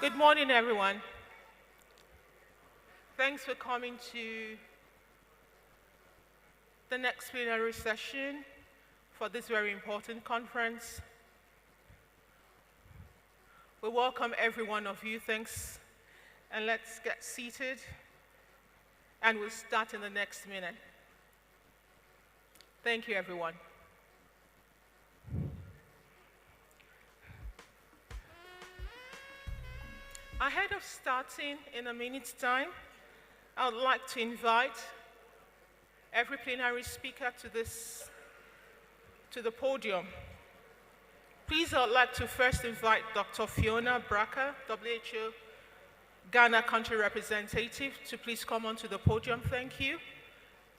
Good morning, everyone. Thanks for coming to the next plenary session for this very important conference. We welcome every one of you. Thanks. And let's get seated, and we'll start in the next minute. Thank you, everyone. Ahead of starting in a minute's time, I would like to invite every plenary speaker to the podium. Please, I would like to first invite Dr. Fiona Braka, WHO Ghana Country Representative, to please come onto the podium. Thank you.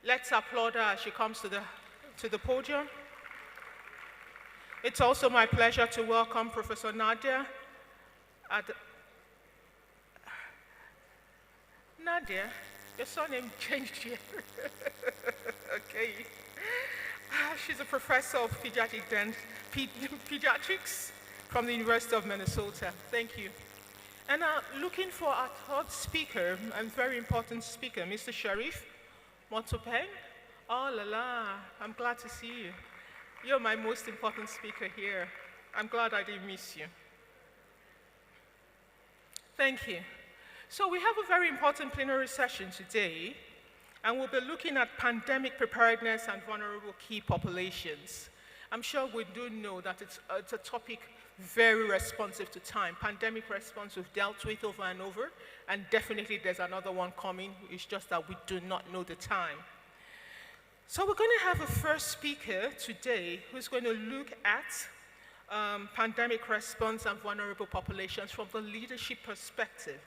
Let's applaud her as she comes to the podium. It's also my pleasure to welcome Professor Nadia. Nadia, your surname changed here. Okay. She's a professor of Pediatrics from the University of Minnesota. Thank you. And looking for our third speaker, and very important speaker, Mr. Sharif Mothopeng. Oh la la, I'm glad to see you. You're my most important speaker here. I'm glad I didn't miss you. Thank you. So we have a very important plenary session today, and we'll be looking at pandemic preparedness and vulnerable key populations. I'm sure we do know that it's a topic very responsive to time. Pandemic response we've dealt with over and over, and definitely there's another one coming. It's just that we do not know the time. So we're going to have a first speaker today who's going to look at pandemic response and vulnerable populations from the leadership perspective.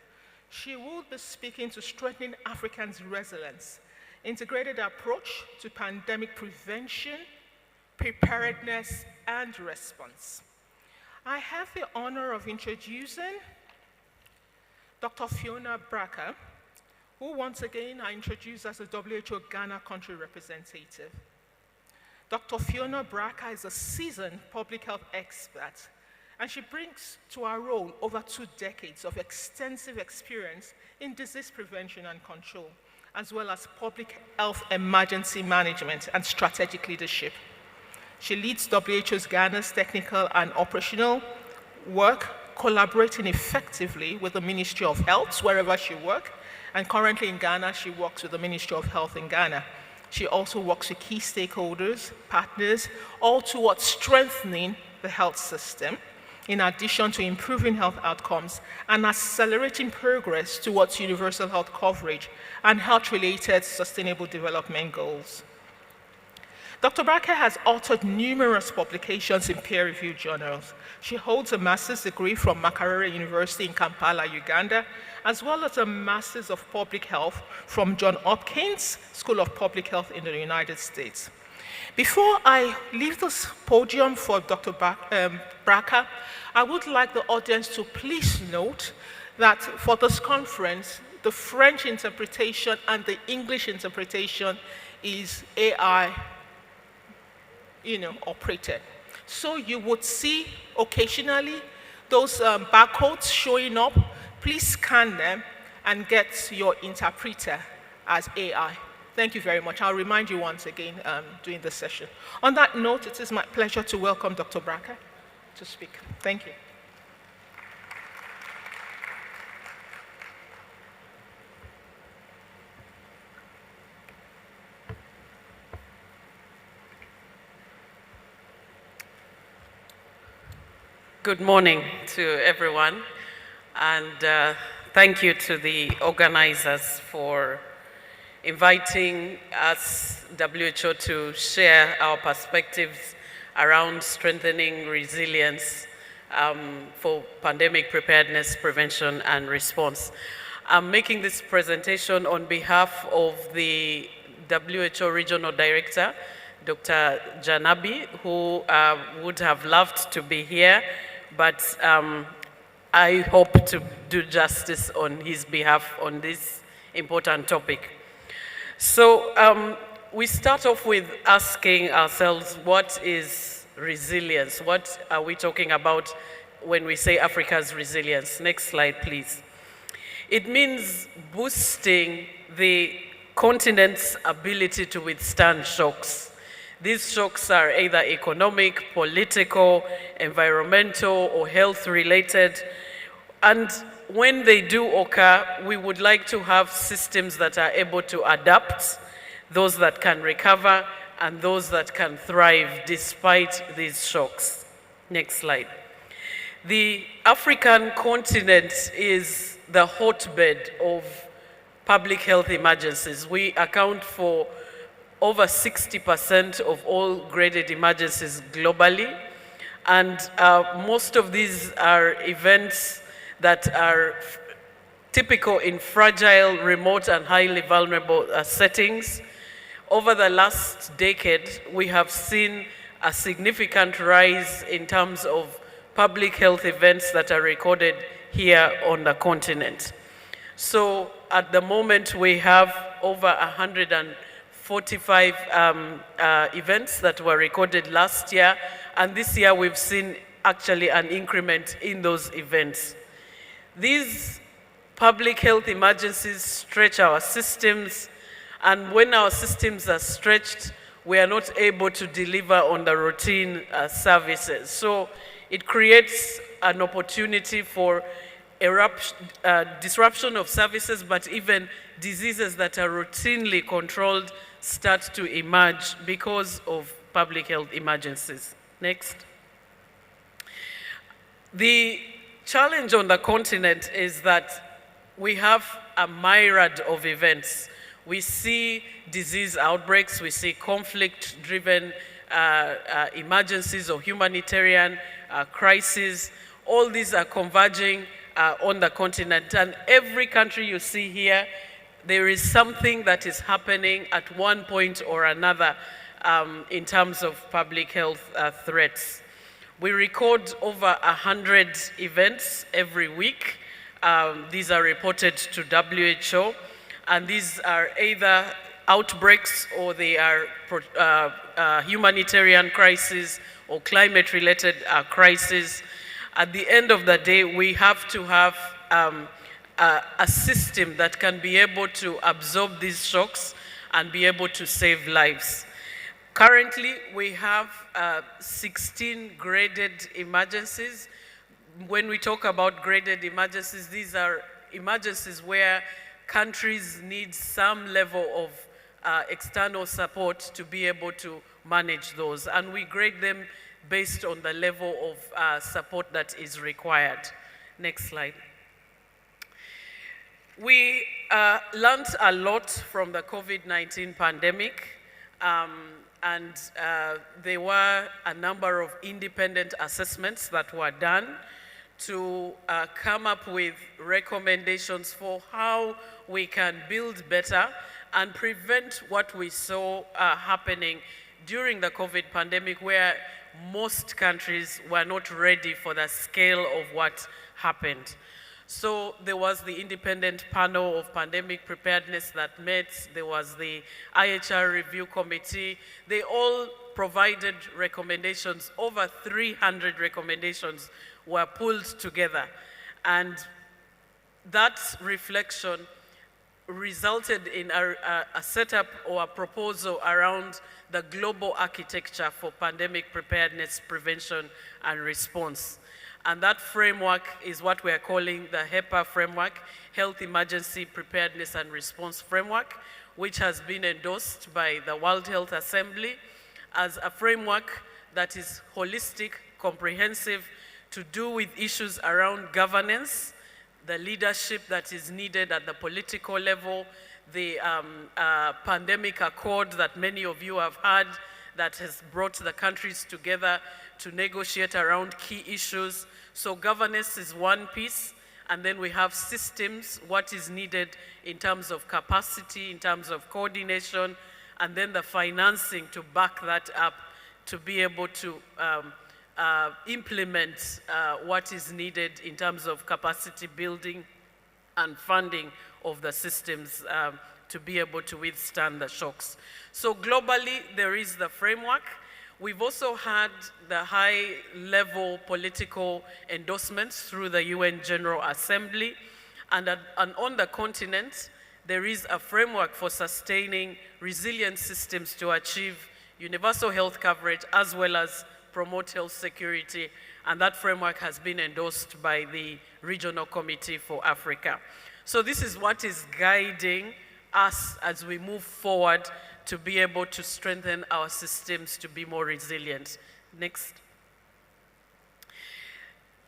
She will be speaking to strengthening Africans' resilience, integrated approach to pandemic prevention, preparedness, and response. I have the honor of introducing Dr. Fiona Braka, who once again I introduce as a WHO Ghana Country Representative. Dr. Fiona Braka is a seasoned public health expert, and she brings to our role over 2 decades of extensive experience in disease prevention and control, as well as public health emergency management and strategic leadership. She leads WHO's Ghana's technical and operational work, collaborating effectively with the Ministry of Health wherever she works, and currently in Ghana, she works with the Ministry of Health in Ghana. She also works with key stakeholders, partners, all towards strengthening the health system, in addition to improving health outcomes and accelerating progress towards universal health coverage and health-related sustainable development goals. Dr. Braka has authored numerous publications in peer-reviewed journals. She holds a master's degree from Makerere University in Kampala, Uganda, as well as a master's of public health from Johns Hopkins School of Public Health in the United States. Before I leave this podium for Dr. Braka, I would like the audience to please note that for this conference, the French interpretation and the English interpretation is AI, operated. So you would see occasionally those barcodes showing up. Please scan them and get your interpreter as AI. Thank you very much. I'll remind you once again during the session. On that note, it is my pleasure to welcome Dr. Braka to speak. Thank you. Good morning to everyone, and thank you to the organizers for inviting us, WHO, to share our perspectives around strengthening resilience for pandemic preparedness, prevention, and response. I'm making this presentation on behalf of the WHO Regional Director, Dr. Janabi, who would have loved to be here, but I hope to do justice on his behalf on this important topic. So we start off with asking ourselves, what is resilience? What are we talking about when we say Africa's resilience. Next slide, please. It means boosting the continent's ability to withstand shocks. These shocks are either economic, political, environmental, or health-related. And when they do occur, we would like to have systems that are able to adapt, those that can recover, and those that can thrive despite these shocks. Next slide. The African continent is the hotbed of public health emergencies. We account for over 60% of all graded emergencies globally, and most of these are events that are typical in fragile, remote, and highly vulnerable settings. Over the last decade, we have seen a significant rise in terms of public health events that are recorded here on the continent. So at the moment, we have over 145 events that were recorded last year, and this year we've seen actually an increment in those events. These public health emergencies stretch our systems, and when our systems are stretched, we are not able to deliver on the routine services. So it creates an opportunity for disruption of services, but even diseases that are routinely controlled start to emerge because of public health emergencies. Next. The challenge on the continent is that we have a myriad of events. We see disease outbreaks, we see conflict-driven emergencies or humanitarian crises. All these are converging on the continent, and every country you see here, there is something that is happening at one point or another in terms of public health threats. We record over 100 events every week. These are reported to WHO, and these are either outbreaks or they are humanitarian crises or climate-related crises. At the end of the day, we have to have a system that can be able to absorb these shocks and be able to save lives. Currently, we have 16 graded emergencies. When we talk about graded emergencies, these are emergencies where countries need some level of external support to be able to manage those, and we grade them based on the level of support that is required. Next slide. We learned a lot from the COVID-19 pandemic, and there were a number of independent assessments that were done to come up with recommendations for how we can build better and prevent what we saw happening during the COVID pandemic, where most countries were not ready for the scale of what happened. So there was the independent panel of pandemic preparedness that met. There was the IHR review committee. They all provided recommendations. Over 300 recommendations were pulled together. And that reflection resulted in a setup or a proposal around the global architecture for pandemic preparedness, prevention, and response. And that framework is what we are calling the HEPA framework, Health Emergency Preparedness and Response Framework, which has been endorsed by the World Health Assembly as a framework that is holistic, comprehensive, to do with issues around governance, the leadership that is needed at the political level, the pandemic accord that many of you have had that has brought the countries together to negotiate around key issues. So governance is one piece, and then we have systems, what is needed in terms of capacity, in terms of coordination, and then the financing to back that up to be able to implement what is needed in terms of capacity building and funding of the systems to be able to withstand the shocks. So globally, there is the framework. We've also had the high-level political endorsements through the UN General Assembly, and on the continent, there is a framework for sustaining resilient systems to achieve universal health coverage as well as promote health security, and that framework has been endorsed by the Regional Committee for Africa. So this is what is guiding us as we move forward to be able to strengthen our systems to be more resilient. Next.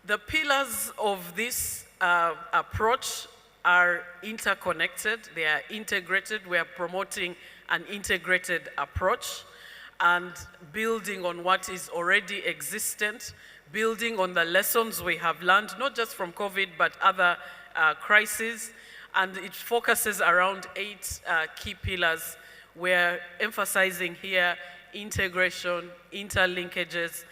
The pillars of this approach are interconnected, they are integrated. We are promoting an integrated approach and building on what is already existent, building on the lessons we have learned, not just from COVID, but other crises. And it focuses around 8 key pillars. We're emphasizing here integration, interlinkages,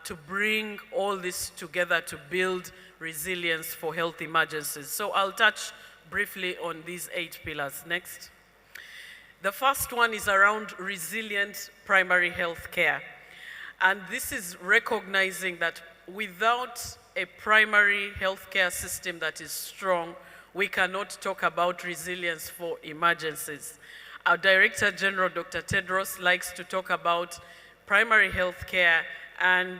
to bring all this together to build resilience for health emergencies. So I'll touch briefly on these 8 pillars. Next. The first one is around resilient primary health care. And this is recognizing that without a primary health care system that is strong, we cannot talk about resilience for emergencies. Our Director General, Dr. Tedros, likes to talk about primary health care and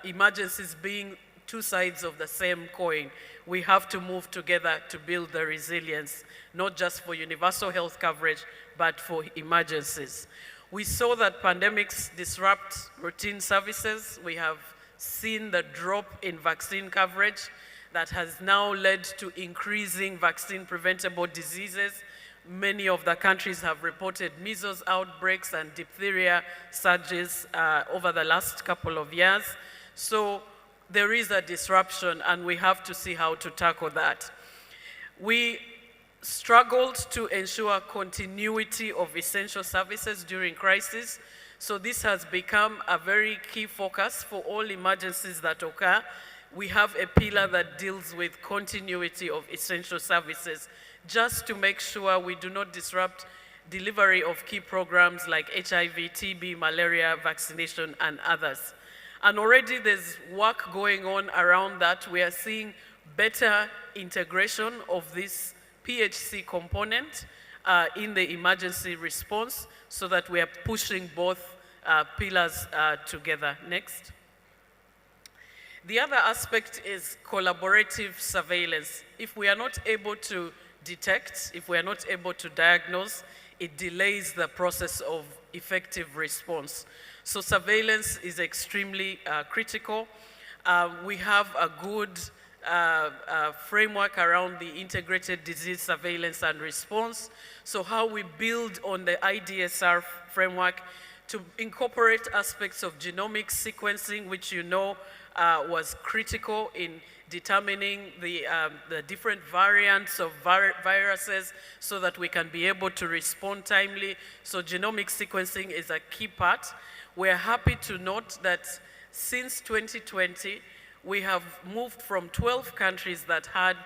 emergencies being 2 sides of the same coin. We have to move together to build the resilience, not just for universal health coverage, but for emergencies. We saw that pandemics disrupt routine services. We have seen the drop in vaccine coverage that has now led to increasing vaccine-preventable diseases. Many of the countries have reported measles outbreaks and diphtheria surges over the last couple of years. So there is a disruption, and we have to see how to tackle that. We struggled to ensure continuity of essential services during crisis. So this has become a very key focus for all emergencies that occur. We have a pillar that deals with continuity of essential services, just to make sure we do not disrupt delivery of key programs like HIV, TB, malaria, vaccination, and others. And already there's work going on around that. We are seeing better integration of this PHC component in the emergency response so that we are pushing both pillars together. Next. The other aspect is collaborative surveillance. If we are not able to detect, if we are not able to diagnose, it delays the process of effective response. So surveillance is extremely critical. We have a good framework around the integrated disease surveillance and response. So how we build on the IDSR framework to incorporate aspects of genomic sequencing, which you know was critical in determining the different variants of viruses so that we can be able to respond timely. So genomic sequencing is a key part. We're happy to note that since 2020, we have moved from 12 countries that had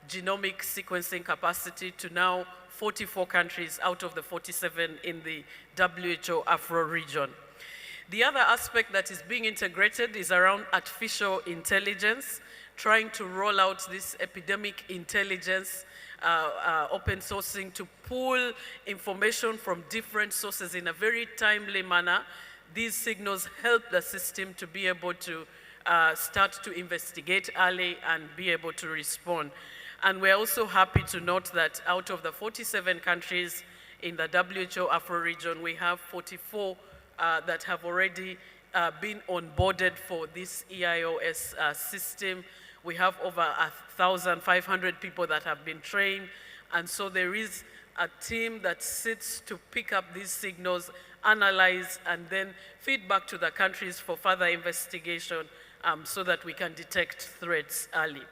genomic sequencing capacity to now 44 countries out of the 47 in the WHO Afro region. The other aspect that is being integrated is around artificial intelligence, trying to roll out this epidemic intelligence, open sourcing to pull information from different sources in a very timely manner. These signals help the system to be able to start to investigate early and be able to respond. And we're also happy to note that out of the 47 countries in the WHO Afro region, we have 44 that have already been onboarded for this EIOS system. We have over 1,500 people that have been trained. And so there is a team that sits to pick up these signals, analyze, and then feed back to the countries for further investigation so that we can detect threats early.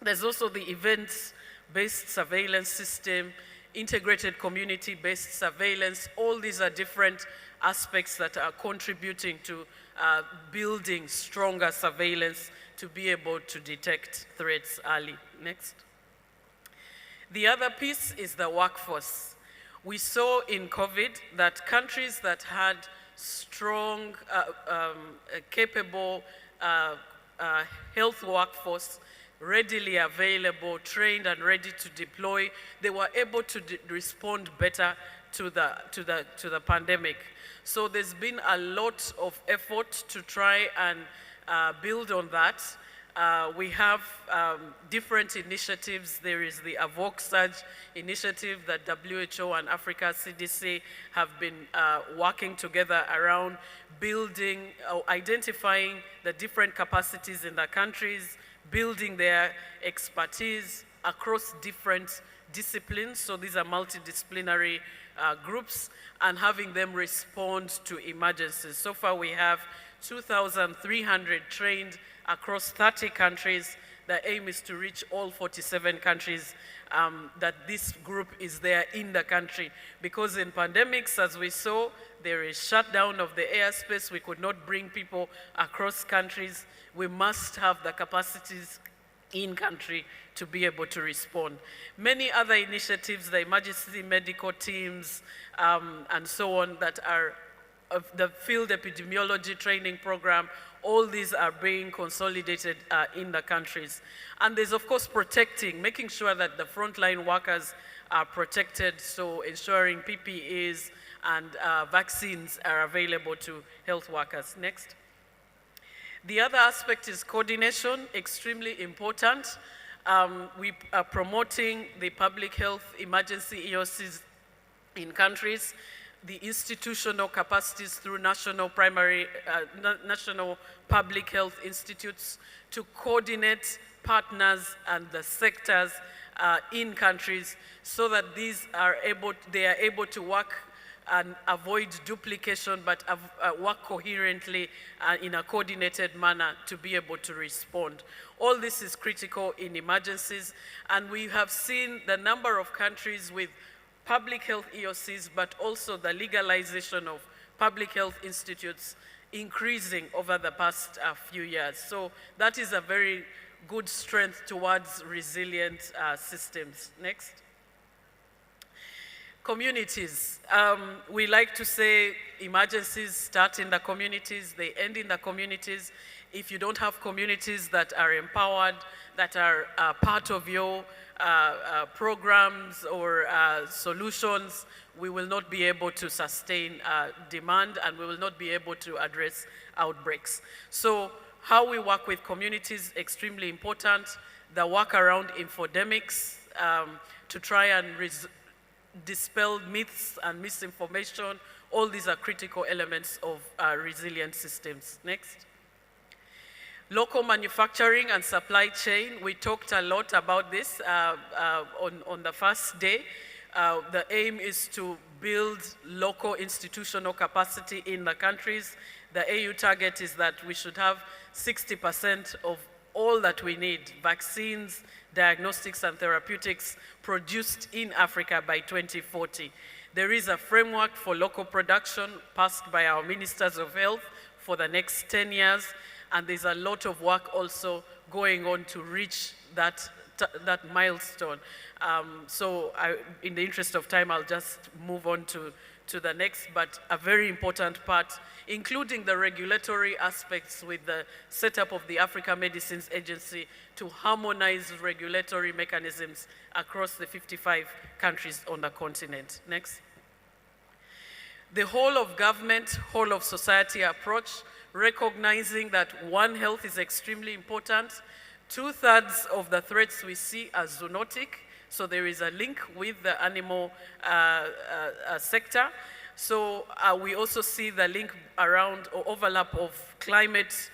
There's also the events-based surveillance system, integrated community-based surveillance. All these are different aspects that are contributing to building stronger surveillance to be able to detect threats early. Next. The other piece is the workforce. We saw in COVID that countries that had strong, capable health workforce readily available, trained and ready to deploy. They were able to respond better to the pandemic. So there's been a lot of effort to try and build on that. We have different initiatives. There is the Avoc Surge initiative that WHO and Africa CDC have been working together around building, identifying the different capacities in the countries, building their expertise across different disciplines. So these are multidisciplinary groups, and having them respond to emergencies. So far we have 2,300 trained across 30 countries. The aim is to reach all 47 countries, that this group is there in the country. Because in pandemics, as we saw, there is shutdown of the airspace. We could not bring people across countries. We must have the capacities in country to be able to respond. Many other initiatives, the emergency medical teams, and so on, that are of the field epidemiology training program, all these are being consolidated in the countries. And there's of course protecting, making sure that the frontline workers are protected, so ensuring PPEs and vaccines are available to health workers. Next. The other aspect is coordination, extremely important. We are promoting the public health emergency EOCs in countries, the institutional capacities through national public health institutes to coordinate partners and the sectors in countries, so that they are able to work and avoid duplication, but work coherently in a coordinated manner to be able to respond. All this is critical in emergencies, and we have seen the number of countries with public health EOCs, but also the legalization of public health institutes increasing over the past few years. So that is a very good strength towards resilient systems. Next. Communities. We like to say emergencies start in the communities, they end in the communities. If you don't have communities that are empowered, that are part of your programs or solutions, we will not be able to sustain demand, and we will not be able to address outbreaks. So how we work with communities, extremely important. The work around infodemics to try and dispel myths and misinformation. All these are critical elements of resilient systems. Next. Local manufacturing and supply chain. We talked a lot about this on the first day. The aim is to build local institutional capacity in the countries. The AU target is that we should have 60% of all that we need, vaccines, diagnostics and therapeutics, produced in Africa by 2040. There is a framework for local production passed by our ministers of health for the next 10 years, and there's a lot of work also going on to reach that milestone. So in the interest of time, I'll just move on to the next, but a very important part, including the regulatory aspects with the setup of the Africa Medicines Agency to harmonize regulatory mechanisms across the 55 countries on the continent. Next. The whole of government, whole of society approach, recognizing that One Health is extremely important. 2/3 of the threats we see are zoonotic, so there is a link with the animal sector. So we also see the link around or overlap of climate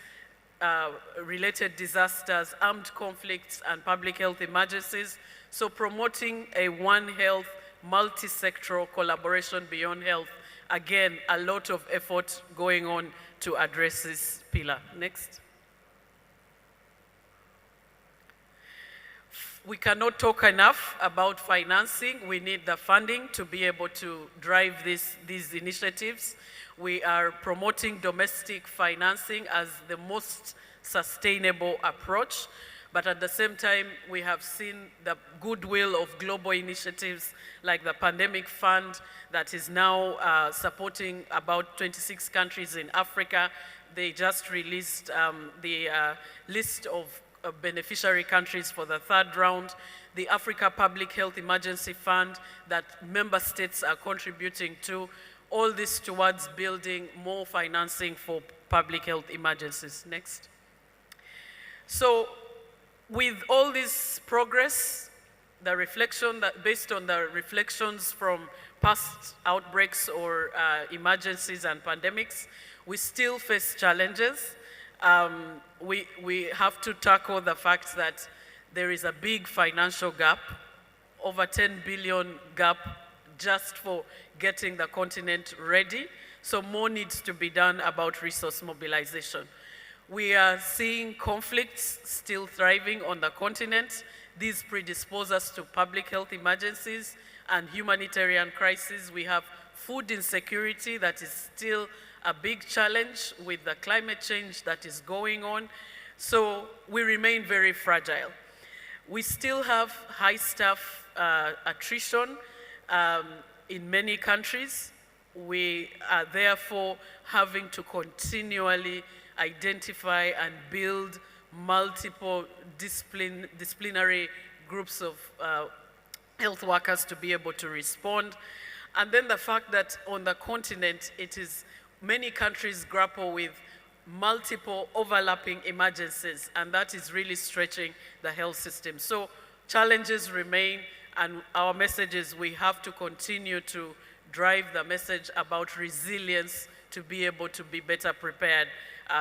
related disasters, armed conflicts, and public health emergencies. So promoting a One Health, multi-sectoral collaboration beyond health. Again, a lot of effort going on to address this pillar. Next. We cannot talk enough about financing. We need the funding to be able to drive these initiatives. We are promoting domestic financing as the most sustainable approach. But at the same time, we have seen the goodwill of global initiatives like the Pandemic Fund that is now supporting about 26 countries in Africa. They just released the list of beneficiary countries for the third round. The Africa Public Health Emergency Fund that member states are contributing to, all this towards building more financing for public health emergencies. Next. So with all this progress, the reflection that based on the reflections from past outbreaks or emergencies and pandemics, we still face challenges. We have to tackle the fact that there is a big financial gap, over 10 billion gap just for getting the continent ready. So more needs to be done about resource mobilization. We are seeing conflicts still thriving on the continent. These predispose us to public health emergencies and humanitarian crises. We have food insecurity that is still a big challenge with the climate change that is going on. So we remain very fragile. We still have high staff attrition in many countries. We are therefore having to continually identify and build multiple disciplinary groups of health workers to be able to respond. And then the fact that on the continent, many countries grapple with multiple overlapping emergencies, and that is really stretching the health system. So challenges remain, and our message is we have to continue to drive the message about resilience to be able to be better prepared.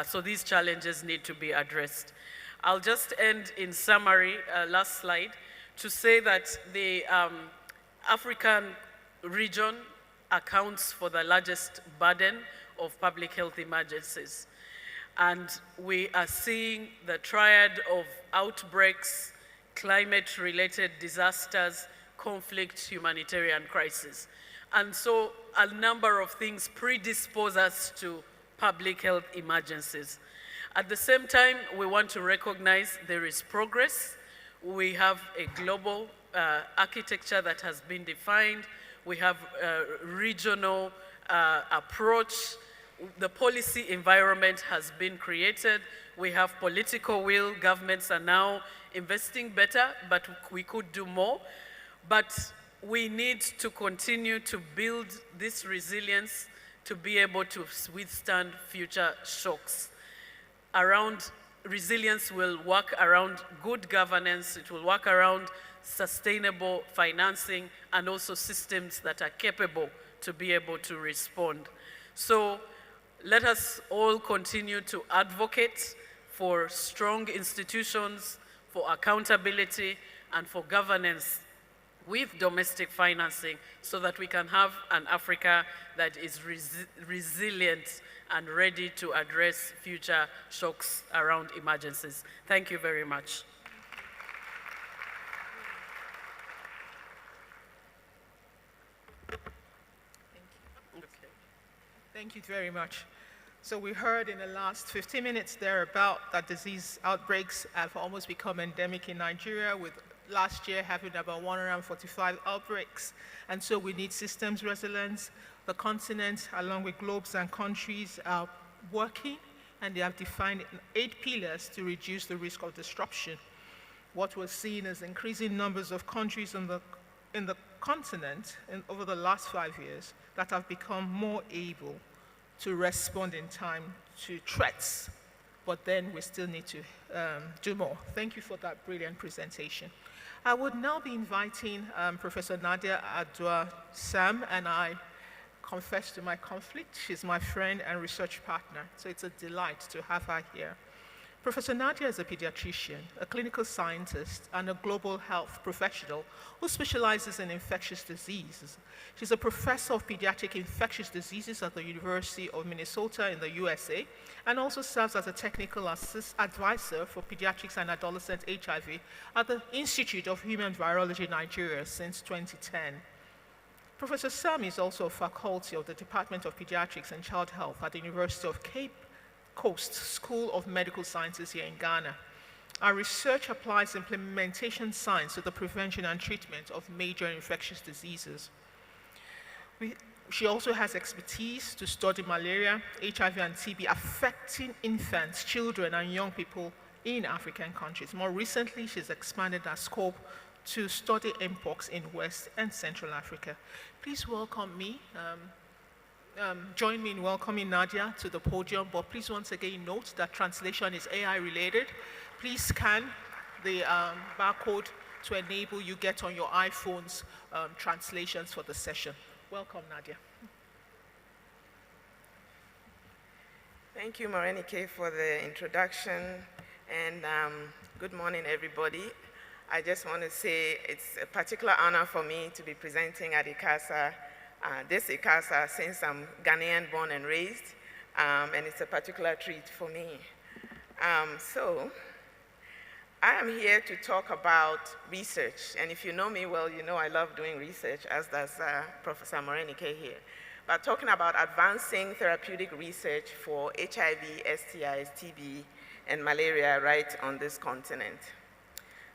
So these challenges need to be addressed. I'll just end in summary, last slide, to say that the African region accounts for the largest burden of public health emergencies. And we are seeing the triad of outbreaks, climate-related disasters, conflict, humanitarian crisis. And so a number of things predispose us to public health emergencies. At the same time, we want to recognize there is progress. We have a global architecture that has been defined. We have a regional approach. The policy environment has been created. We have political will. Governments are now investing better, but we could do more. But we need to continue to build this resilience to be able to withstand future shocks. Resilience will work around good governance, it will work around sustainable financing, and also systems that are capable to be able to respond. So let us all continue to advocate for strong institutions, for accountability, and for governance with domestic financing so that we can have an Africa that is resilient and ready to address future shocks around emergencies. Thank you very much. Thank you very much. So we heard in the last 15 minutes there about that disease outbreaks have almost become endemic in Nigeria, with last year having about 145 outbreaks. And so we need systems resilience. The continent, along with globes and countries, are working, and they have defined 8 pillars to reduce the risk of disruption. What we're seeing is increasing numbers of countries in the continent over the last 5 years that have become more able to respond in time to threats, but then we still need to do more. Thank you for that brilliant presentation. I would now be inviting Professor Nadia Adjoa Sam, and I confess to my conflict. She's my friend and research partner, so it's a delight to have her here. Professor Nadia is a pediatrician, a clinical scientist, and a global health professional who specializes in infectious diseases. She's a professor of pediatric infectious diseases at the University of Minnesota in the USA, and also serves as a technical advisor for pediatrics and adolescent HIV at the Institute of Human Virology Nigeria since 2010. Professor Sam is also a faculty of the Department of Pediatrics and Child Health at the University of Cape Coast School of Medical Sciences here in Ghana. Our research applies implementation science to the prevention and treatment of major infectious diseases. She also has expertise to study malaria, HIV, and TB affecting infants, children, and young people in African countries. More recently, she's expanded her scope to study mpox in West and Central Africa. Please welcome me. Join me in welcoming Nadia to the podium, but please once again note that translation is AI related. Please scan the barcode to enable you get on your iPhones translations for the session. Welcome, Nadia. Thank you, Morenike, for the introduction, and good morning, everybody. I just want to say it's a particular honor for me to be presenting at ICASA, this ICASA, since I'm Ghanaian born and raised, and it's a particular treat for me. So, I am here to talk about research, and if you know me well, you know I love doing research, as does Professor Morenike here. But talking about advancing therapeutic research for HIV, STIs, TB, and malaria right on this continent.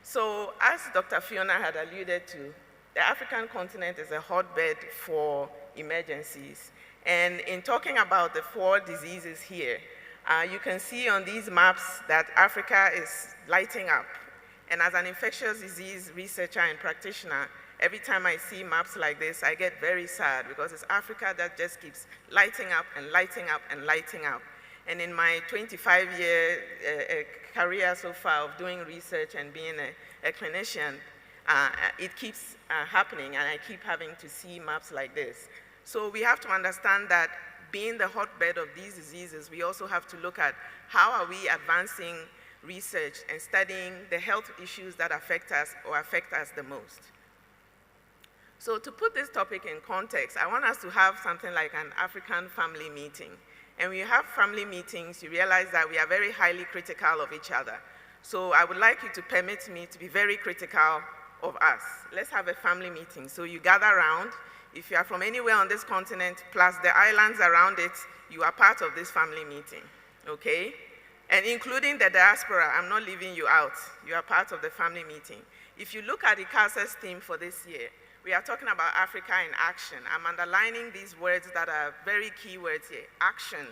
So, as Dr. Fiona had alluded to, the African continent is a hotbed for emergencies. And in talking about the 4 diseases here, you can see on these maps that Africa is lighting up. And as an infectious disease researcher and practitioner, every time I see maps like this, I get very sad because it's Africa that just keeps lighting up and lighting up and lighting up. And in my 25-year career so far of doing research and being a clinician, it keeps happening, and I keep having to see maps like this. So we have to understand that being the hotbed of these diseases, we also have to look at how are we advancing research and studying the health issues that affect us or affect us the most. So to put this topic in context, I want us to have something like an African family meeting. And when you have family meetings, you realize that we are very highly critical of each other. So I would like you to permit me to be very critical of us. Let's have a family meeting. So you gather around. If you are from anywhere on this continent, plus the islands around it, you are part of this family meeting, okay? And including the diaspora, I'm not leaving you out. You are part of the family meeting. If you look at ICASA's theme for this year, we are talking about Africa in action. I'm underlining these words that are very key words here. Action,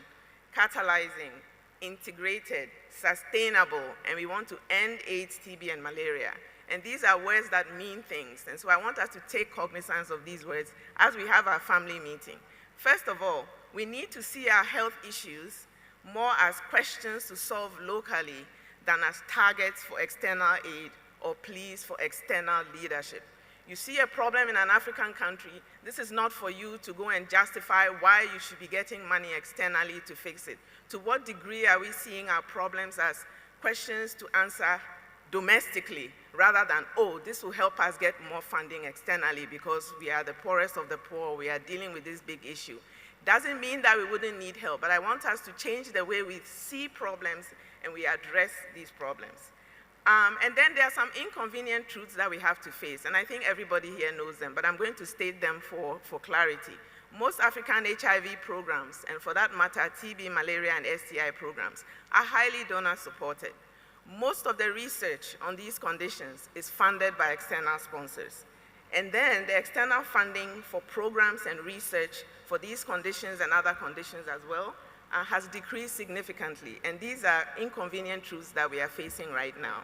catalyzing, integrated, sustainable, and we want to end AIDS, TB, and malaria. And these are words that mean things. And so I want us to take cognizance of these words as we have our family meeting. First of all, we need to see our health issues more as questions to solve locally than as targets for external aid or pleas for external leadership. You see a problem in an African country, this is not for you to go and justify why you should be getting money externally to fix it. To what degree are we seeing our problems as questions to answer domestically, rather than, oh, this will help us get more funding externally because we are the poorest of the poor, we are dealing with this big issue. Doesn't mean that we wouldn't need help, but I want us to change the way we see problems and we address these problems. And then there are some inconvenient truths that we have to face, and I think everybody here knows them, but I'm going to state them for clarity. Most African HIV programs, and for that matter, TB, malaria, and STI programs, are highly donor supported. Most of the research on these conditions is funded by external sponsors. And then the external funding for programs and research for these conditions and other conditions as well has decreased significantly. And these are inconvenient truths that we are facing right now.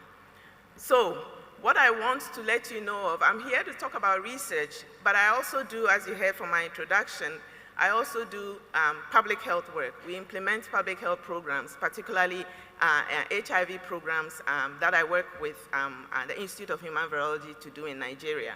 So what I want to let you know of, I'm here to talk about research, but I also do, as you heard from my introduction, I also do public health work. We implement public health programs, particularly HIV programs that I work with the Institute of Human Virology to do in Nigeria.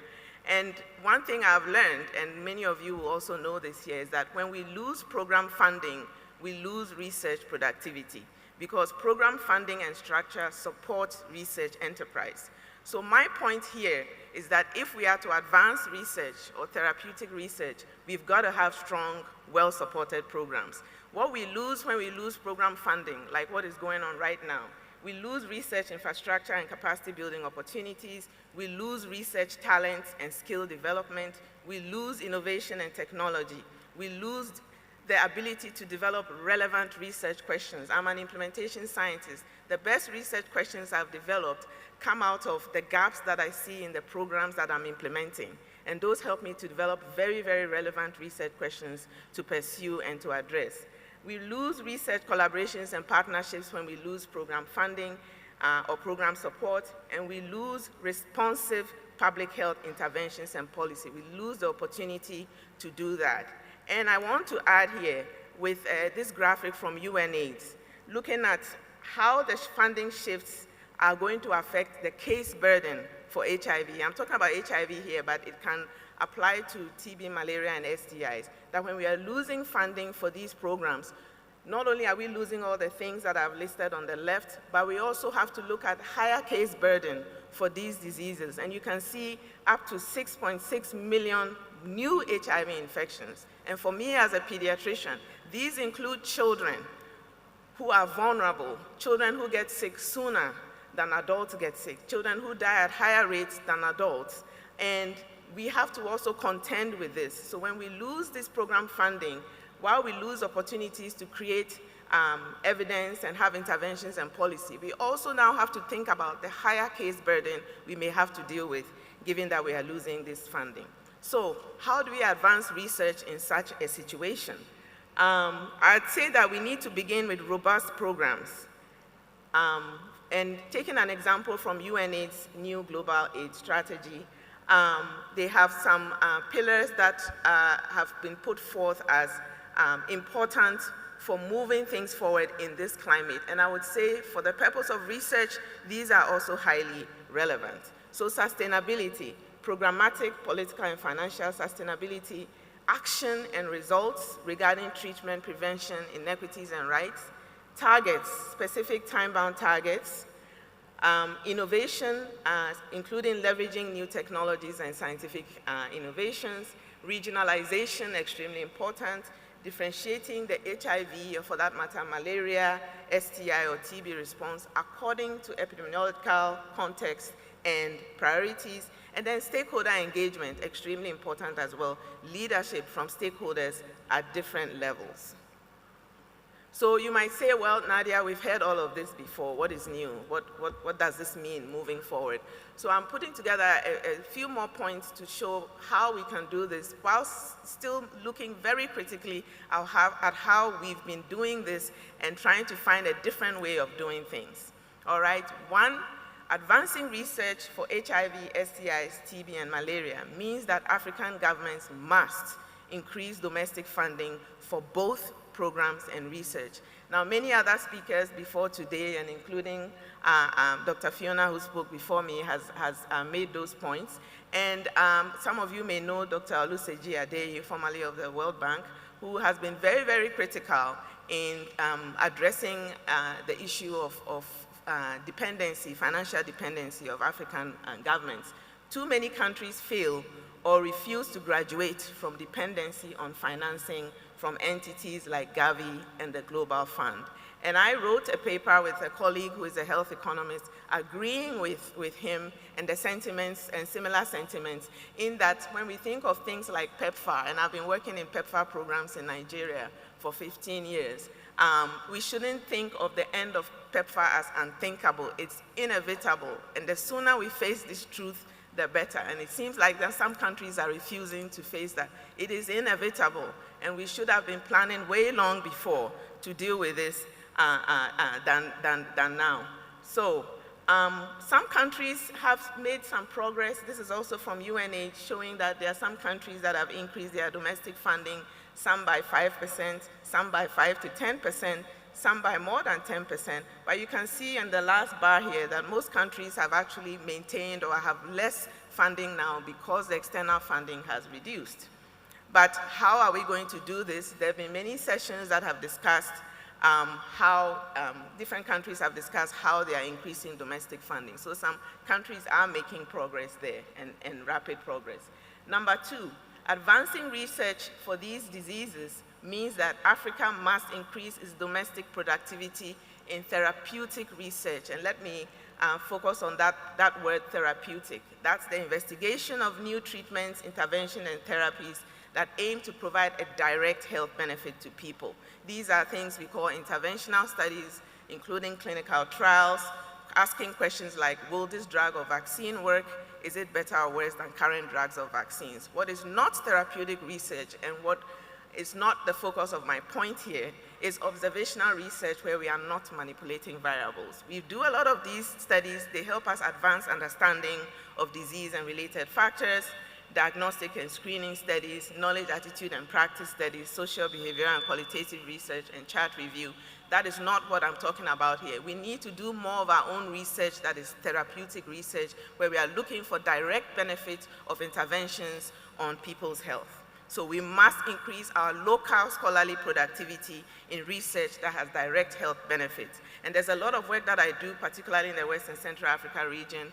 And one thing I've learned, and many of you will also know this here, is that when we lose program funding, we lose research productivity, because program funding and structure support research enterprise. So my point here is that if we are to advance research or therapeutic research, we've got to have strong, well-supported programs. What we lose when we lose program funding, like what is going on right now, we lose research infrastructure and capacity building opportunities, we lose research talent and skill development, we lose innovation and technology, we lose the ability to develop relevant research questions. I'm an implementation scientist. The best research questions I've developed come out of the gaps that I see in the programs that I'm implementing. And those help me to develop very, very relevant research questions to pursue and to address. We lose research collaborations and partnerships when we lose program funding or program support, and we lose responsive public health interventions and policy. We lose the opportunity to do that. And I want to add here with this graphic from UNAIDS, looking at how the funding shifts are going to affect the case burden for HIV. I'm talking about HIV here, but it can apply to TB, malaria, and STIs. That when we are losing funding for these programs, not only are we losing all the things that I've listed on the left, but we also have to look at higher case burden for these diseases. And you can see up to 6.6 million new HIV infections. And for me as a pediatrician, these include children who are vulnerable, children who get sick sooner than adults get sick, children who die at higher rates than adults. And we have to also contend with this. So when we lose this program funding, while we lose opportunities to create evidence and have interventions and policy, we also now have to think about the higher case burden we may have to deal with, given that we are losing this funding. So how do we advance research in such a situation? I'd say that we need to begin with robust programs. And taking an example from UNAIDS' new global AIDS strategy, they have some pillars that have been put forth as important for moving things forward in this climate. And I would say for the purpose of research, these are also highly relevant. So sustainability, programmatic, political, and financial sustainability, action and results regarding treatment, prevention, inequities, and rights, targets, specific time-bound targets, innovation, including leveraging new technologies and scientific innovations, regionalization, extremely important, differentiating the HIV, or for that matter, malaria, STI, or TB response according to epidemiological context and priorities, and then stakeholder engagement, extremely important as well, leadership from stakeholders at different levels. So you might say, well, Nadia, we've heard all of this before. What is new? What does this mean moving forward? So I'm putting together a few more points to show how we can do this while still looking very critically at how we've been doing this and trying to find a different way of doing things. All right, one, advancing research for HIV, STIs, TB, and malaria means that African governments must increase domestic funding for both programs and research. Now, many other speakers before today, and including Dr. Fiona, who spoke before me, has made those points. And some of you may know Dr. Oluseji Adeyi, formerly of the World Bank, who has been very, very critical in addressing the issue of dependency, financial dependency of African governments. Too many countries fail or refuse to graduate from dependency on financing from entities like Gavi and the Global Fund. And I wrote a paper with a colleague who is a health economist, agreeing with him and the sentiments and similar sentiments, in that when we think of things like PEPFAR, and I've been working in PEPFAR programs in Nigeria for 15 years, we shouldn't think of the end of PEPFAR as unthinkable. It's inevitable. And the sooner we face this truth, the better. And it seems like that some countries are refusing to face that. It is inevitable, and we should have been planning way long before to deal with this than now. So some countries have made some progress. This is also from UNAIDS, showing that there are some countries that have increased their domestic funding, some by 5%, some by 5 to 10%, some by more than 10%. But you can see in the last bar here that most countries have actually maintained or have less funding now because the external funding has reduced. But how are we going to do this? There have been many sessions that have discussed how different countries have discussed how they are increasing domestic funding. So some countries are making progress there, and rapid progress. Number two, advancing research for these diseases means that Africa must increase its domestic productivity in therapeutic research. And let me focus on that word, therapeutic. That's the investigation of new treatments, intervention, and therapies that aim to provide a direct health benefit to people. These are things we call interventional studies, including clinical trials, asking questions like, will this drug or vaccine work? Is it better or worse than current drugs or vaccines? What is not therapeutic research and what is not the focus of my point here is observational research where we are not manipulating variables. We do a lot of these studies. They help us advance understanding of disease and related factors, diagnostic and screening studies, knowledge, attitude, and practice studies, social, behavioral, and qualitative research, and chart review. That is not what I'm talking about here. We need to do more of our own research that is therapeutic research, where we are looking for direct benefits of interventions on people's health. So we must increase our local scholarly productivity in research that has direct health benefits. And there's a lot of work that I do, particularly in the West and Central Africa region,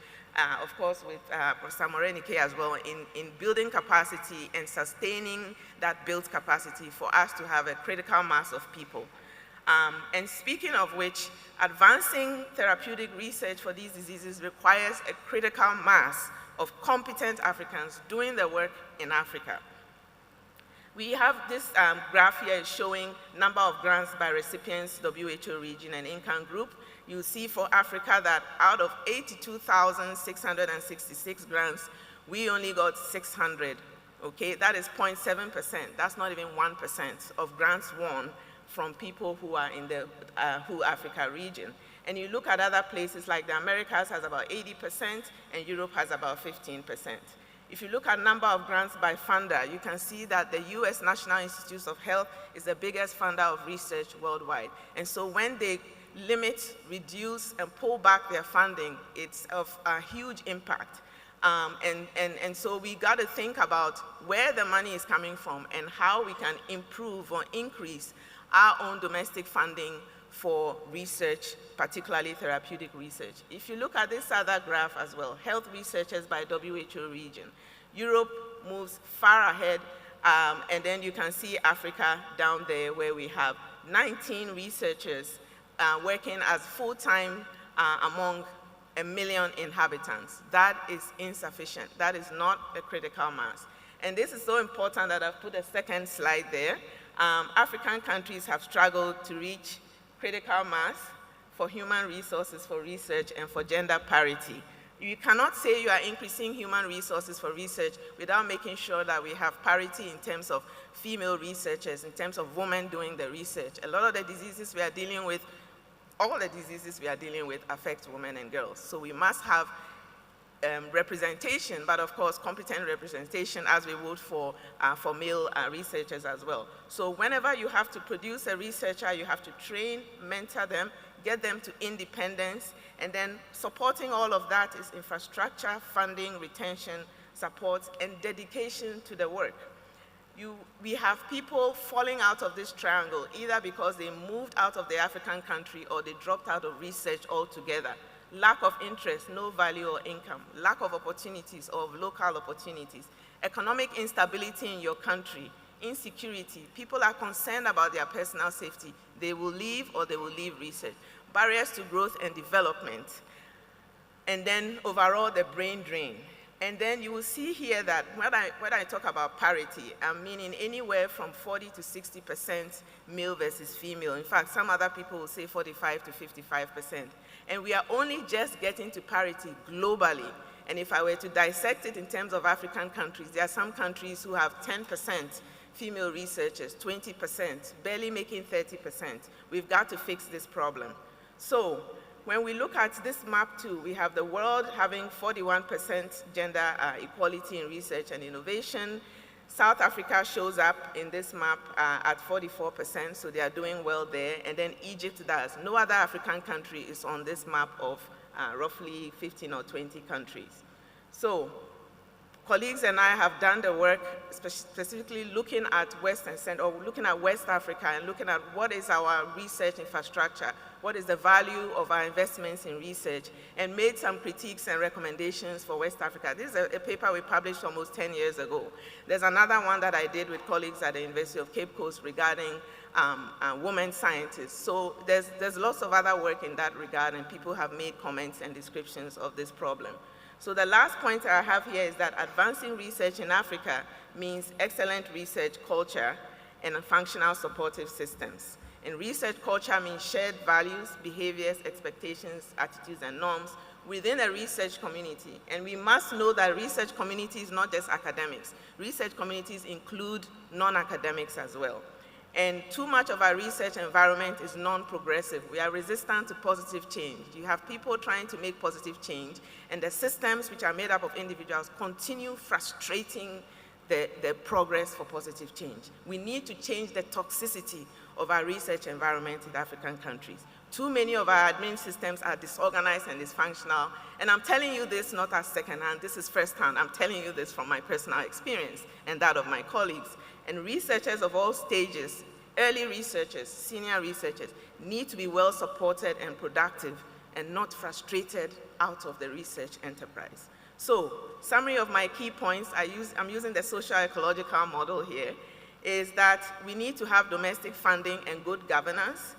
of course with Professor Morenike as well, in building capacity and sustaining that built capacity for us to have a critical mass of people. And speaking of which, advancing therapeutic research for these diseases requires a critical mass of competent Africans doing the work in Africa. We have this graph here showing number of grants by recipients, WHO region, and income group. You see for Africa that out of 82,666 grants, we only got 600, okay? That is 0.7%. That's not even 1% of grants won from people who are in the WHO Africa region. And you look at other places like the Americas has about 80% and Europe has about 15%. If you look at number of grants by funder, you can see that the US National Institutes of Health is the biggest funder of research worldwide. And so when they limit, reduce, and pull back their funding, it's of a huge impact. And so we got to think about where the money is coming from and how we can improve or increase our own domestic funding for research, particularly therapeutic research. If you look at this other graph as well, health researchers by WHO region, Europe moves far ahead, and then you can see Africa down there where we have 19 researchers working as full-time among 1 million inhabitants. That is insufficient. That is not a critical mass. And this is so important that I've put a second slide there. African countries have struggled to reach critical mass for human resources for research and for gender parity. You cannot say you are increasing human resources for research without making sure that we have parity in terms of female researchers, in terms of women doing the research. A lot of the diseases we are dealing with, all the diseases we are dealing with affect women and girls. So we must have representation, but of course competent representation as we would for male researchers as well. So whenever you have to produce a researcher, you have to train, mentor them, get them to independence, and then supporting all of that is infrastructure, funding, retention, support, and dedication to the work. We have people falling out of this triangle, either because they moved out of the African country or they dropped out of research altogether. Lack of interest, no value or income, lack of opportunities or of local opportunities, economic instability in your country, insecurity, people are concerned about their personal safety, they will leave or they will leave research, barriers to growth and development, and then overall the brain drain. And then you will see here that when I talk about parity, I'm meaning anywhere from 40 to 60% male versus female. In fact, some other people will say 45 to 55%. And we are only just getting to parity globally. And if I were to dissect it in terms of African countries, there are some countries who have 10% female researchers, 20%, barely making 30%. We've got to fix this problem. So when we look at this map too, we have the world having 41% gender equality in research and innovation. South Africa shows up in this map at 44%, so they are doing well there. And then Egypt does. No other African country is on this map of roughly 15 or 20 countries. So colleagues and I have done the work specifically looking at West and Central, or looking at West Africa and looking at what is our research infrastructure, what is the value of our investments in research, and made some critiques and recommendations for West Africa. This is a paper we published almost 10 years ago. There's another one that I did with colleagues at the University of Cape Coast regarding women scientists. So there's lots of other work in that regard, and people have made comments and descriptions of this problem. So the last point I have here is that advancing research in Africa means excellent research culture and functional supportive systems. And research culture means shared values, behaviors, expectations, attitudes, and norms within a research community. And we must know that research community is not just academics. Research communities include non-academics as well. And too much of our research environment is non-progressive. We are resistant to positive change. You have people trying to make positive change, and the systems which are made up of individuals continue frustrating the progress for positive change. We need to change the toxicity of our research environment in African countries. Too many of our admin systems are disorganized and dysfunctional, and I'm telling you this not as secondhand, this is firsthand. I'm telling you this from my personal experience and that of my colleagues. And researchers of all stages, early researchers, senior researchers, need to be well supported and productive and not frustrated out of the research enterprise. So, summary of my key points, I'm using the social ecological model here, is that we need to have domestic funding and good governance.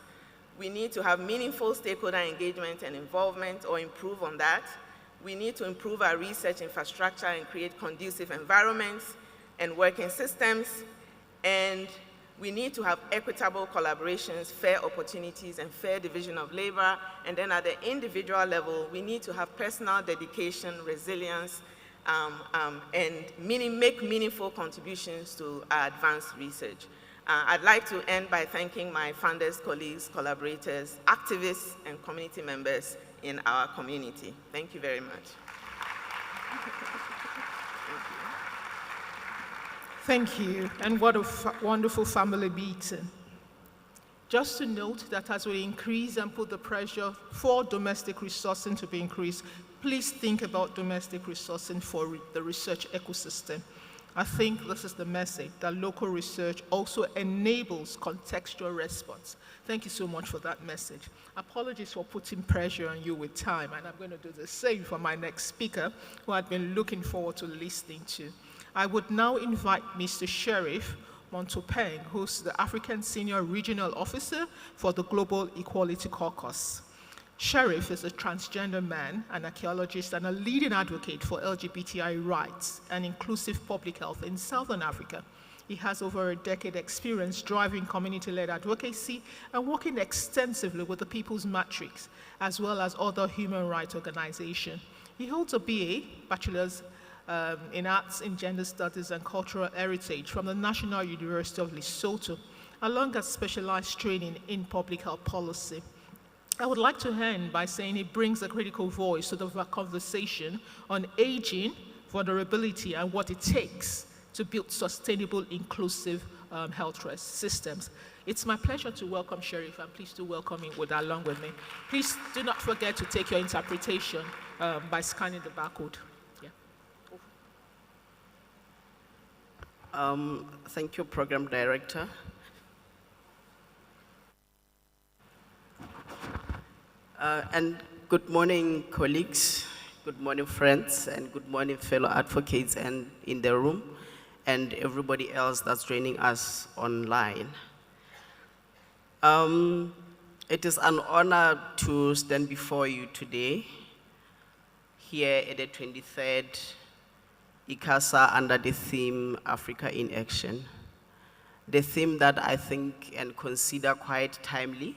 We need to have meaningful stakeholder engagement and involvement or improve on that. We need to improve our research infrastructure and create conducive environments and working systems. And we need to have equitable collaborations, fair opportunities, and fair division of labor. And then at the individual level, we need to have personal dedication, resilience, and make meaningful contributions to our advanced research. I'd like to end by thanking my funders, colleagues, collaborators, activists, and community members in our community. Thank you very much. Thank you, and what a wonderful family meeting. Just to note that as we increase and put the pressure for domestic resourcing to be increased, please think about domestic resourcing for the research ecosystem. I think this is the message, that local research also enables contextual response. Thank you so much for that message. Apologies for putting pressure on you with time, and I'm going to do the same for my next speaker, who I've been looking forward to listening to. I would now invite Mr. Sheriff Mothopeng, who's the African Senior Regional Officer for the Global Equality Caucus. Sheriff is a transgender man, an archaeologist, and a leading advocate for LGBTI rights and inclusive public health in Southern Africa. He has over a decade experience driving community-led advocacy and working extensively with the People's Matrix, as well as other human rights organizations. He holds a BA, Bachelor's in Arts in Gender Studies and Cultural Heritage from the National University of Lesotho, along with specialized training in public health policy. I would like to end by saying he brings a critical voice to the conversation on aging, vulnerability, and what it takes to build sustainable, inclusive health systems. It's my pleasure to welcome Sheriff, and please do welcome him along with me. Please do not forget to take your interpretation by scanning the barcode. Thank you, Program Director. And good morning, colleagues, good morning, friends, and good morning, fellow advocates and in the room, and everybody else that's joining us online. It is an honor to stand before you today, here at the 23rd ICASA under the theme Africa in Action. The theme that I think and consider quite timely,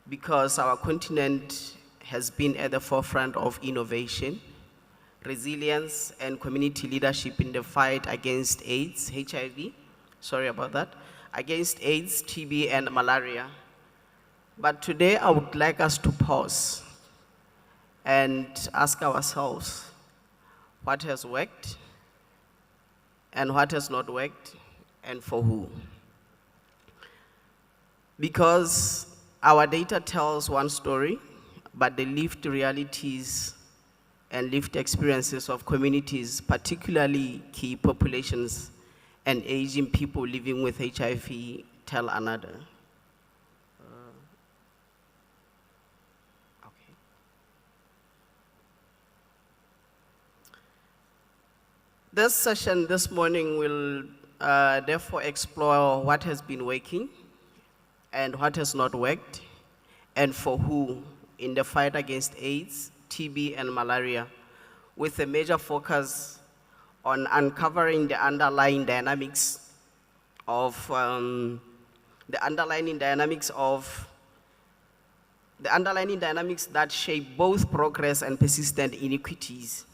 because our continent has been at the forefront of innovation, resilience, and community leadership in the fight against AIDS, HIV, against AIDS, TB, and malaria. But today I would like us to pause and ask ourselves, what has worked and what has not worked, and for who? Because our data tells one story, but the lived realities and lived experiences of communities, particularly key populations and aging people living with HIV, tell another. This session this morning will therefore explore what has been working and what has not worked, and for who in the fight against AIDS, TB, and malaria, with a major focus on uncovering the underlying dynamics of that shape both progress and persistent inequities.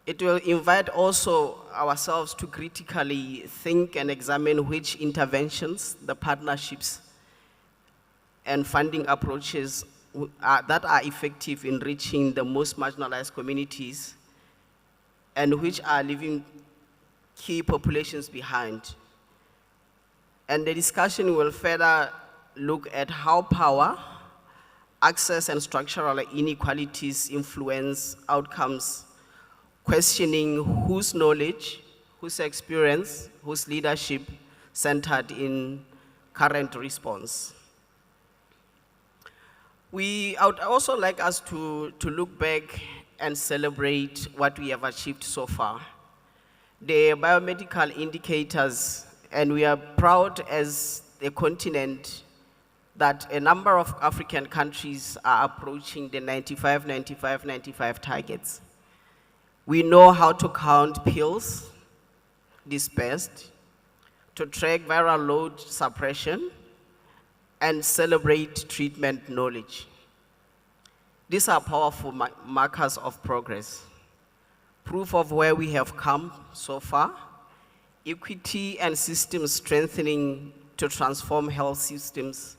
It will invite also ourselves to critically think and examine which interventions, the partnerships, and funding approaches that are effective in reaching the most marginalized communities and which are leaving key populations behind. And the discussion will further look at how power, access, and structural inequalities influence outcomes, questioning whose knowledge, whose experience, whose leadership centered in current response. I would also like us to look back and celebrate what we have achieved so far. The biomedical indicators, and we are proud as a continent that a number of African countries are approaching the 95 targets. We know how to count pills dispersed, to track viral load suppression, and celebrate treatment knowledge. These are powerful markers of progress, proof of where we have come so far, equity and system strengthening to transform health systems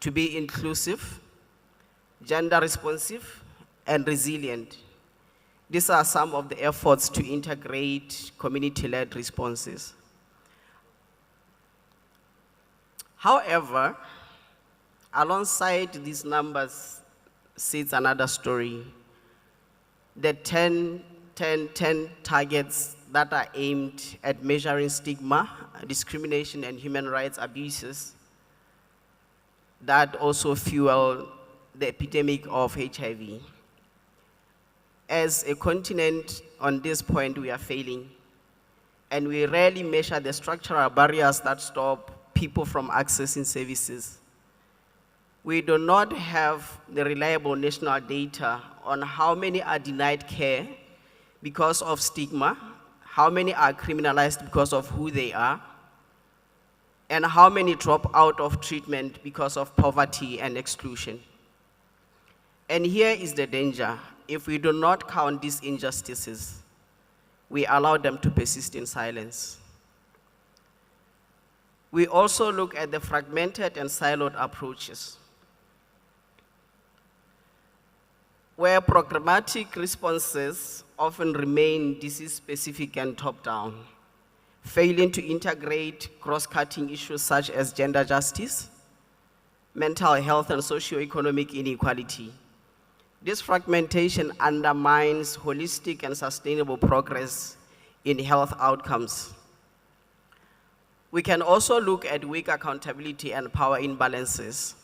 to be inclusive, gender responsive, and resilient. These are some of the efforts to integrate community-led responses. However, alongside these numbers sits another story. The 10 targets that are aimed at measuring stigma, discrimination, and human rights abuses that also fuel the epidemic of HIV. As a continent, on this point, we are failing, and we rarely measure the structural barriers that stop people from accessing services. We do not have the reliable national data on how many are denied care because of stigma, how many are criminalized because of who they are, and how many drop out of treatment because of poverty and exclusion. And here is the danger. If we do not count these injustices, we allow them to persist in silence. We also look at the fragmented and siloed approaches, where programmatic responses often remain disease-specific and top-down, failing to integrate cross-cutting issues such as gender justice, mental health, and socioeconomic inequality. This fragmentation undermines holistic and sustainable progress in health outcomes. We can also look at weak accountability and power imbalances.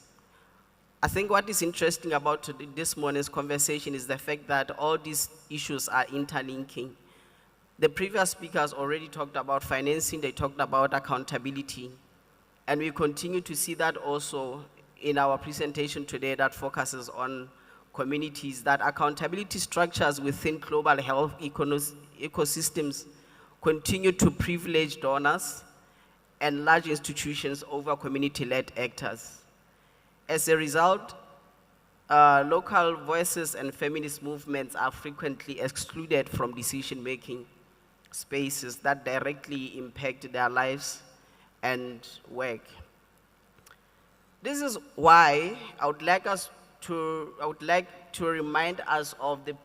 I think what is interesting about this morning's conversation is the fact that all these issues are interlinking. The previous speakers already talked about financing, they talked about accountability, and we continue to see that also in our presentation today that focuses on communities, that accountability structures within global health ecosystems continue to privilege donors and large institutions over community-led actors. As a result, local voices and feminist movements are frequently excluded from decision-making spaces that directly impact their lives and work. This is why I would like to remind us of the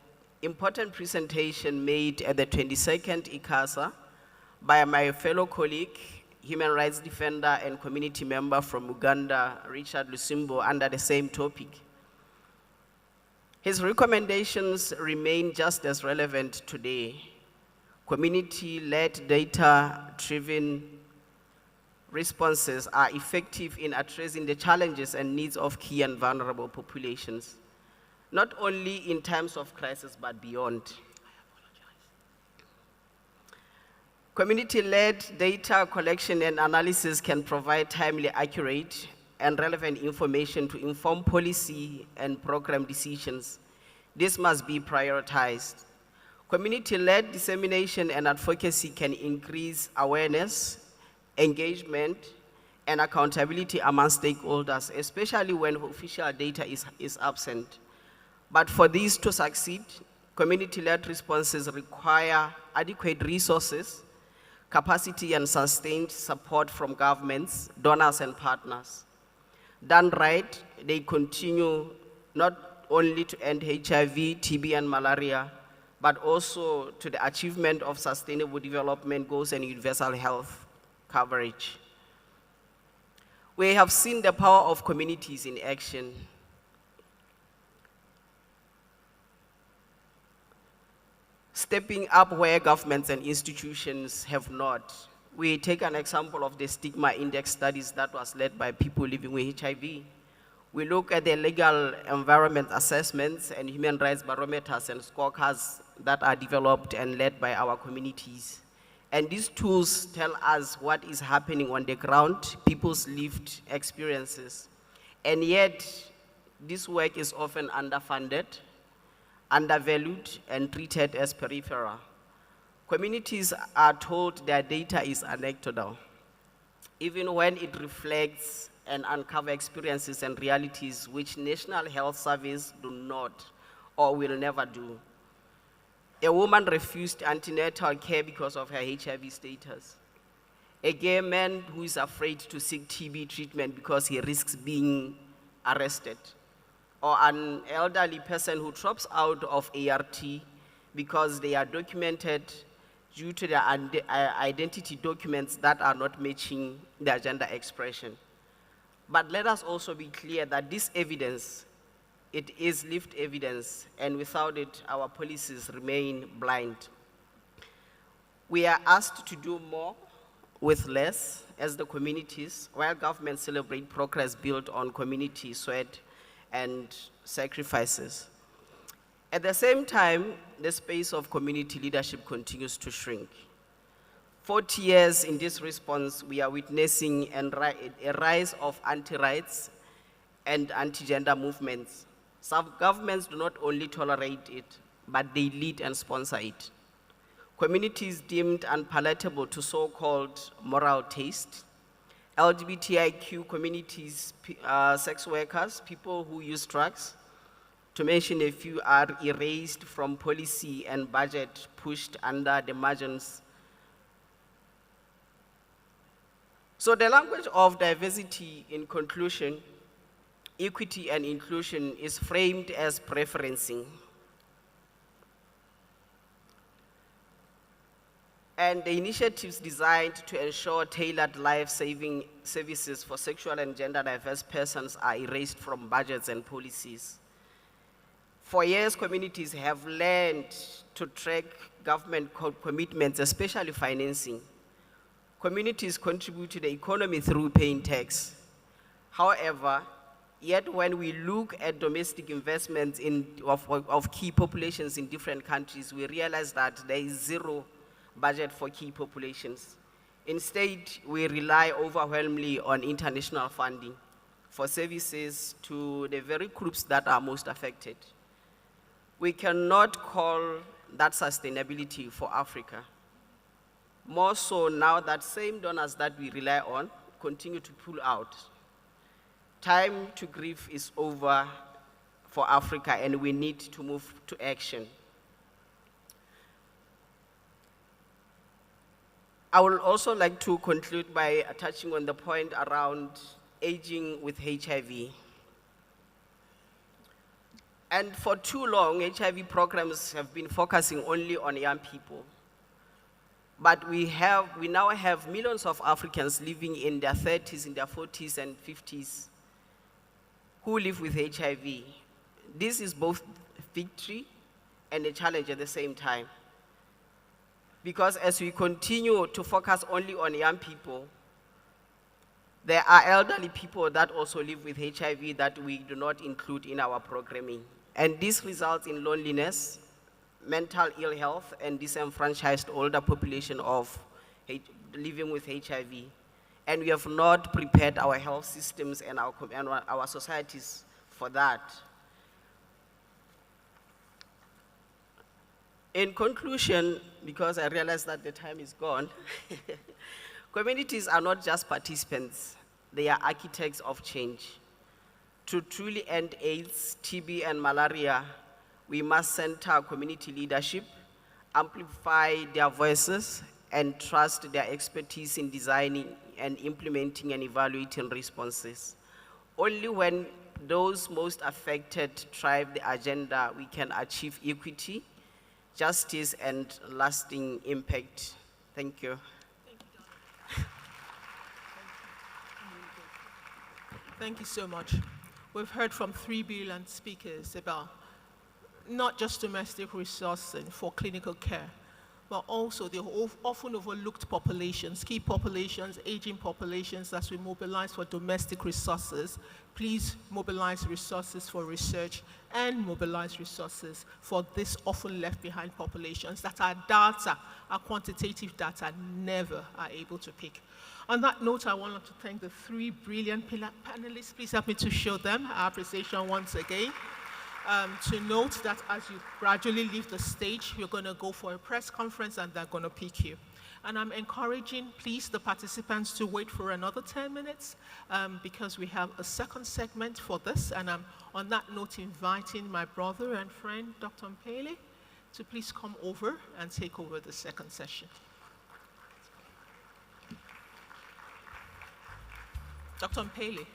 important presentation made at the 22nd ICASA by my fellow colleague, human rights defender and community member from Uganda, Richard Lusimbo, under the same topic. His recommendations remain just as relevant today. Community-led, data-driven responses are effective in addressing the challenges and needs of key and vulnerable populations, not only in times of crisis, but beyond. Community-led data collection and analysis can provide timely, accurate, and relevant information to inform policy and program decisions, This must be prioritized. Community-led dissemination and advocacy can increase awareness, engagement, and accountability among stakeholders, especially when official data is absent. But for these to succeed, community-led responses require adequate resources, capacity, and sustained support from governments, donors, and partners. Done right, they continue not only to end HIV, TB, and malaria, but also to the achievement of sustainable development goals and universal health coverage. We have seen the power of communities in action. Stepping up where governments and institutions have not. We take an example of the stigma index studies that was led by people living with HIV. We look at the legal environment assessments and human rights barometers and scorecards that are developed and led by our communities. And these tools tell us what is happening on the ground, people's lived experiences. And yet, this work is often underfunded, undervalued, and treated as peripheral. Communities are told their data is anecdotal, even when it reflects and uncover experiences and realities which national health services do not or will never do. A woman refused antenatal care because of her HIV status. A gay man who is afraid to seek TB treatment because he risks being arrested. Or an elderly person who drops out of ART because they are documented due to their identity documents that are not matching their gender expression. But let us also be clear that this evidence, it is lived evidence, and without it, our policies remain blind. We are asked to do more with less as the communities, while governments celebrate progress built on community sweat and sacrifices. At the same time, the space of community leadership continues to shrink. 40 years in this response, we are witnessing a rise of anti-rights and anti-gender movements. Some governments do not only tolerate it, but they lead and sponsor it. Communities deemed unpalatable to so-called moral taste, LGBTIQ communities, sex workers, people who use drugs, to mention a few, are erased from policy and budget, pushed under the margins. So the language of diversity, in conclusion, equity and inclusion, is framed as preferencing. And the initiatives designed to ensure tailored life-saving services for sexual and gender diverse persons are erased from budgets and policies. For years, communities have learned to track government commitments, especially financing. Communities contribute to the economy through paying tax. However, yet when we look at domestic investments of key populations in different countries, we realize that there is zero budget for key populations. Instead, we rely overwhelmingly on international funding for services to the very groups that are most affected. We cannot call that sustainability for Africa. More so now that same donors that we rely on continue to pull out. Time to grieve is over for Africa, and we need to move to action. I would also like to conclude by touching on the point around aging with HIV. And for too long, HIV programs have been focusing only on young people. But we now have millions of Africans living in their 30s, in their 40s and 50s who live with HIV. This is both victory and a challenge at the same time. Because as we continue to focus only on young people, there are elderly people that also live with HIV that we do not include in our programming. And this results in loneliness, mental ill health, and disenfranchised older population of living with HIV. And we have not prepared our health systems and our societies for that. In conclusion, because I realize that the time is gone, communities are not just participants, they are architects of change. To truly end AIDS, TB, and malaria, we must center community leadership, amplify their voices, and trust their expertise in designing and implementing and evaluating responses. Only when those most affected drive the agenda, we can achieve equity, justice, and lasting impact. Thank you. Thank you so much. We've heard from 3 brilliant speakers about not just domestic resourcing for clinical care, but also the often overlooked populations, key populations, aging populations. As we mobilize for domestic resources, please mobilize resources for research and mobilize resources for this often left behind populations that our data, our quantitative data, never are able to pick. On that note, I want to thank the 3 brilliant panelists. Please help me to show them our appreciation once again. To note that as you gradually leave the stage, you're going to go for a press conference and they're going to pick you. And I'm encouraging, please, the participants to wait for another 10 minutes because we have a second segment for this. And I'm, on that note, inviting my brother and friend, Dr. Mpele, to please come over and take over the second session. Dr. Mpele.